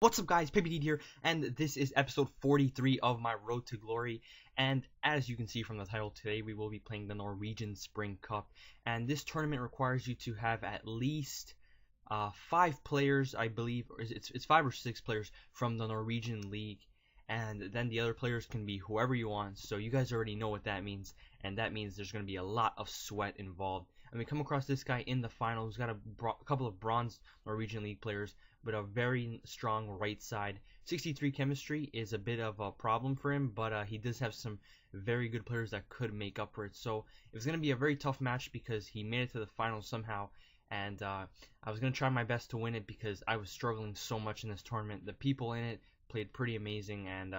What's up, guys? Ep.43 here, and this is episode 43 of my Road to Glory. And as you can see from the title, today we will be playing the Norwegian Spring Cup. And this tournament requires you to have at least 5 players, I believe, or it's 5 or 6 players from the Norwegian League. And then the other players can be whoever you want. So you guys already know what that means. And that means there's going to be a lot of sweat involved. And we come across this guy in the final who's got a couple of bronze Norwegian League players, but a very strong right side. 63 chemistry is a bit of a problem for him, but he does have some very good players that could make up for it. So it was going to be a very tough match because he made it to the final somehow. And I was going to try my best to win it because I was struggling so much in this tournament. The people in it played pretty amazing, and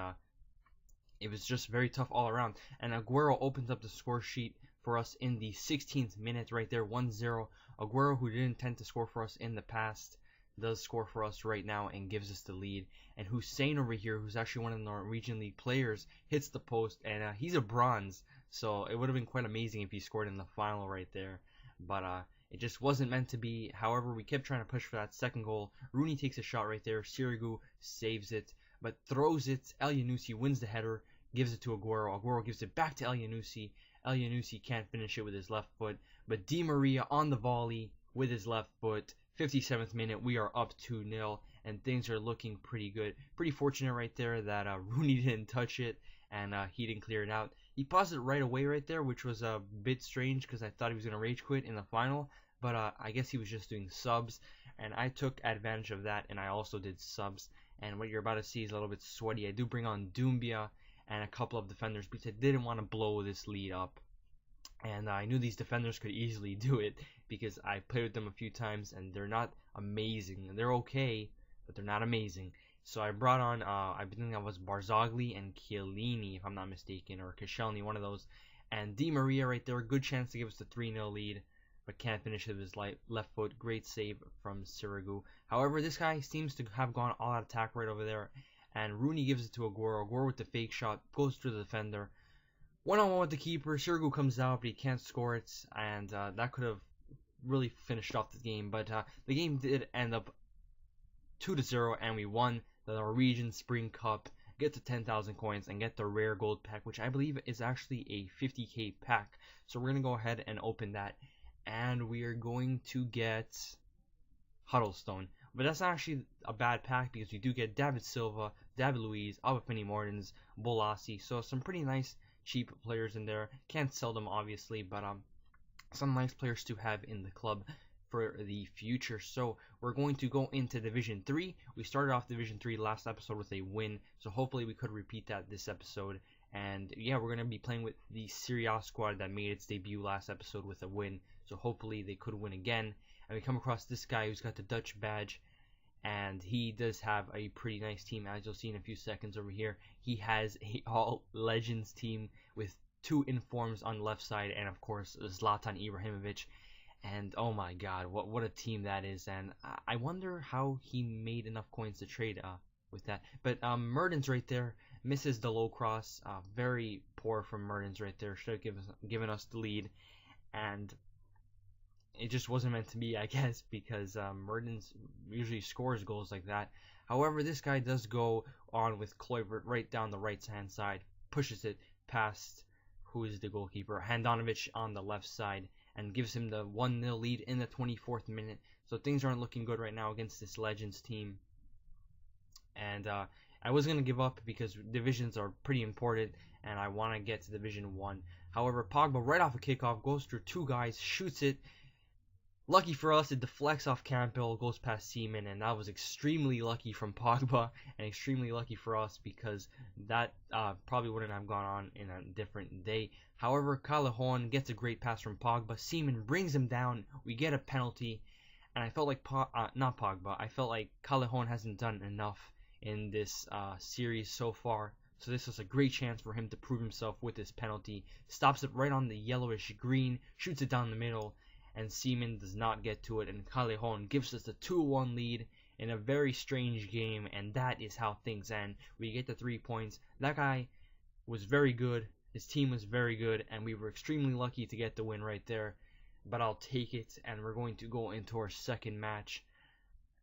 it was just very tough all around. And Aguero opens up the score sheet for us in the 16th minute right there, 1-0. Aguero, who didn't tend to score for us in the past, does score for us right now and gives us the lead. And Hussein over here, who's actually one of the Norwegian League players, hits the post, and he's a bronze, so it would have been quite amazing if he scored in the final right there. But it just wasn't meant to be. However, we kept trying to push for that second goal. Rooney takes a shot right there. Sirigu saves it, but throws it. Elyounoussi wins the header, gives it to Aguero. Aguero gives it back to Elyounoussi. Elyounoussi can't finish it with his left foot, but Di Maria on the volley with his left foot. 57th minute, we are up 2-0, and things are looking pretty good. Pretty fortunate right there that Rooney didn't touch it, and he didn't clear it out. He paused it right away right there, which was a bit strange because I thought he was going to rage quit in the final, but I guess he was just doing subs, and I took advantage of that, and I also did subs. And what you're about to see is a little bit sweaty. I do bring on Doumbia and a couple of defenders because I didn't want to blow this lead up. And I knew these defenders could easily do it because I played with them a few times, and they're not amazing. They're okay, but they're not amazing. So I brought on, I think that was Barzagli and Chiellini, if I'm not mistaken, or Koscielny, one of those. And Di Maria right there, good chance to give us the 3-0 lead, but can't finish it with his left foot. Great save from Sirigu. However, this guy seems to have gone all out attack right over there, and Rooney gives it to Aguero. Aguero with the fake shot, goes through the defender. One-on-one with the keeper. Sirigu comes out, but he can't score it, and that could have really finished off the game. But the game did end up 2-0, and we won the Norwegian Spring Cup, get the 10,000 coins, and get the rare gold pack, which I believe is actually a 50k pack. So we're going to go ahead and open that, and we are going to get Huddlestone. But that's not actually a bad pack because we do get David Silva, David Luiz, Obafemi Martins, Bolasi. So some pretty nice cheap players in there. Can't sell them obviously, but some nice players to have in the club for the future. So we're going to go into Division 3. We started off Division 3 last episode with a win, so hopefully we could repeat that this episode. And yeah, we're going to be playing with the Serie A squad that made its debut last episode with a win, so hopefully they could win again. And we come across this guy who's got the Dutch badge, and he does have a pretty nice team, as you'll see in a few seconds over here. He has a all legends team with 2 informs on the left side, and of course Zlatan Ibrahimovic. And oh my god, what a team that is. And I wonder how he made enough coins to trade with that. But Mertens right there misses the low cross. Very poor from Mertens right there. Should have given us the lead, and it just wasn't meant to be, I guess, because Mertens usually scores goals like that. However, this guy does go on with Kluivert right down the right-hand side, pushes it past, who is the goalkeeper, Handanovic on the left side, and gives him the 1-0 lead in the 24th minute. So things aren't looking good right now against this Legends team. And I was going to give up because divisions are pretty important, and I want to get to Division 1. However, Pogba, right off a kickoff, goes through 2 guys, shoots it. Lucky for us, it deflects off Campbell, goes past Seaman, and that was extremely lucky from Pogba, and extremely lucky for us because that probably wouldn't have gone on in a different day. However, Callejon gets a great pass from Pogba. Seaman brings him down. We get a penalty, and I felt like I felt like Callejon hasn't done enough in this series so far. So this was a great chance for him to prove himself with this penalty. Stops it right on the yellowish green, shoots it down the middle, and Seaman does not get to it, and Callejon gives us the 2-1 lead in a very strange game, and that is how things end. We get the 3 points. That guy was very good, his team was very good, and we were extremely lucky to get the win right there, but I'll take it. And we're going to go into our second match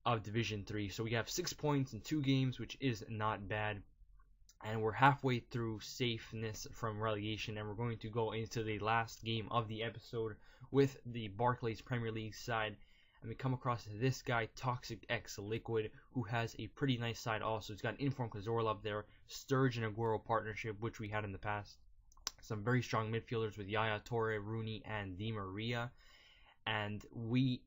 of Division 3. So we have 6 points in 2 games, which is not bad. And we're halfway through safeness from relegation, and we're going to go into the last game of the episode with the Barclays Premier League side. And we come across this guy, Toxic X Liquid, who has a pretty nice side also. He's got an informed Cazorla up there, Sturge and Aguero partnership, which we had in the past. Some very strong midfielders with Yaya Toure, Rooney, and Di Maria. And we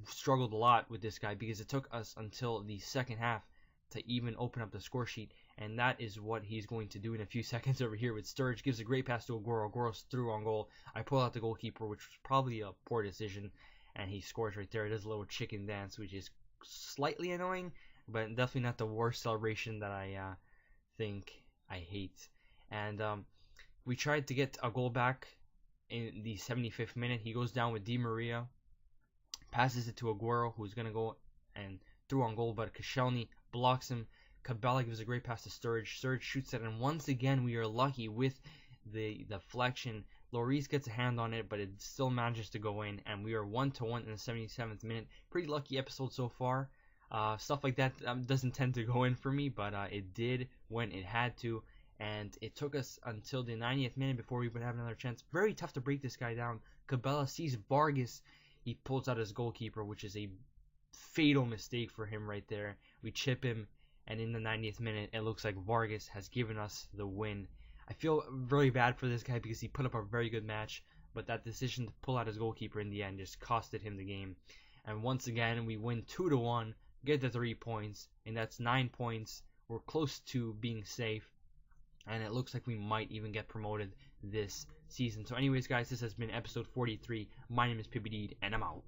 struggled a lot with this guy because it took us until the second half to even open up the score sheet, and that is what he's going to do in a few seconds over here with Sturge. Gives a great pass to Aguero. Aguero's through on goal. I pull out the goalkeeper, which was probably a poor decision, and he scores right there. It is a little chicken dance, which is slightly annoying, but definitely not the worst celebration that I think I hate. And we tried to get a goal back in the 75th minute. He goes down with Di Maria, passes it to Aguero, who's going to go and through on goal, but Koscielny blocks him. Cabela gives a great pass to Sturge. Sturge shoots it, and once again we are lucky with the deflection. Lloris gets a hand on it, but it still manages to go in, and we are 1-1 in the 77th minute. Pretty lucky episode so far. Stuff like that doesn't tend to go in for me, but it did when it had to, and it took us until the 90th minute before we would have another chance. Very tough to break this guy down. Cabela sees Vargas. He pulls out his goalkeeper, which is a fatal mistake for him right there. We chip him, and in the 90th minute, it looks like Vargas has given us the win. I feel very bad for this guy because he put up a very good match, but that decision to pull out his goalkeeper in the end just costed him the game. And once again, we win 2-1, get the 3 points, and that's 9 points. We're close to being safe, and it looks like we might even get promoted this season. So anyways, guys, this has been episode 43. My name is PBD, and I'm out.